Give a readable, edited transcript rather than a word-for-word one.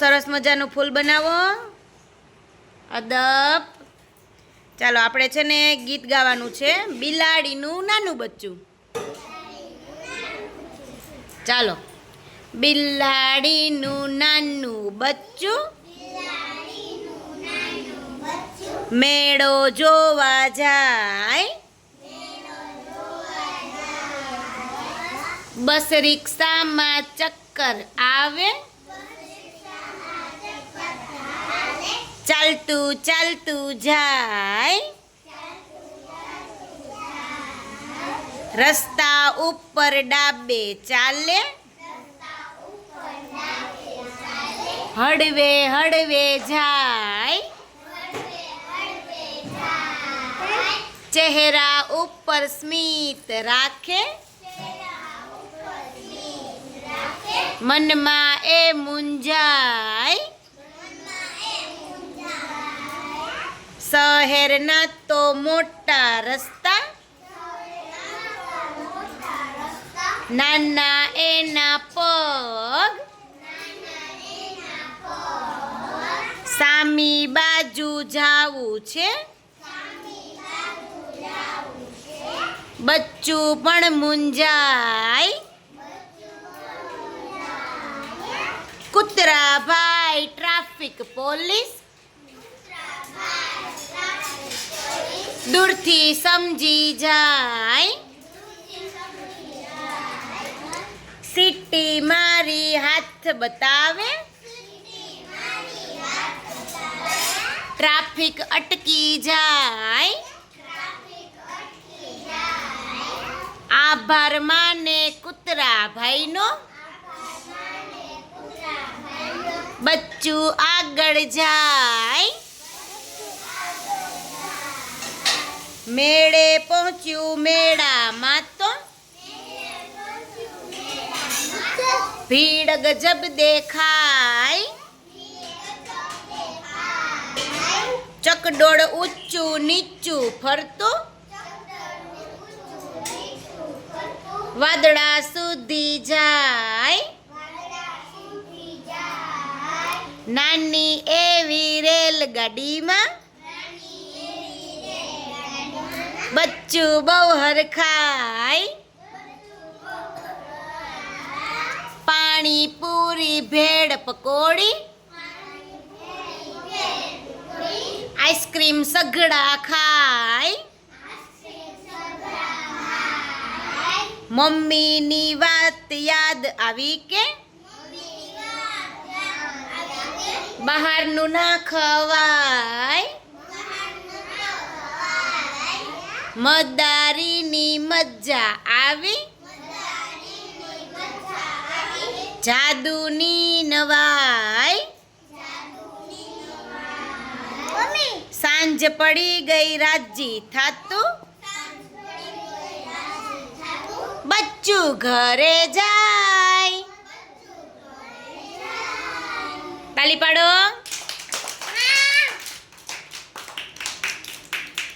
સરસ મજાનું ફૂલ બનાવો. અદબ. ચાલો આપણે છે ને ગીત ગાવાનું છે, બિલાડીનું નાનું બચ્ચું. ચાલો. બિલાડીનું નાનું બચ્ચું મેળો જોવા જાય, બસ રિક્ષામાં ચક્કર આવે, ચાલતું ચાલતું જાય, રસ્તા ઉપર ડાબે ચાલે, હળવે હળવે જાય, ચહેરા ઉપર સ્મિત રાખે, મનમાં એ મૂંઝાય, શહેરના તો મોટા રસ્તા, નાના એના પગ, સામી બાજુ જાવું છે, બચ્ચું પણ મૂંઝાય, કૂતરા ભાઈ ટ્રાફિક પોલીસ, દૂરથી સમજી જાય, સીટી મારી હાથ બતાવે, ટ્રાફિક અટકી જાય, આભાર માને કૂતરા ભાઈનો, બચ્ચું આગળ જાય, મેળે પહોંચ્યું મેળામાં તો ભીડ ગજબ દેખાય, ચકડોળ ઊંચું નીચું ફરતું, વાદળા સુધી જાય, નાની એવી રેલગાડીમાં બચ્ચું બહુ હરખાય, પાણી પૂરી ભેળ પકોડી, આઈસ્ક્રીમ સઘળા ખાય, મમ્મીની વાત યાદ આવી કે બહારનું ના ખવાય, મદારીની મજા આવી, જાદુની નવાઈ, સાંજ પડી ગઈ રાજી થાતું, બચ્ચું ઘરે જાય. તાલી પાડો.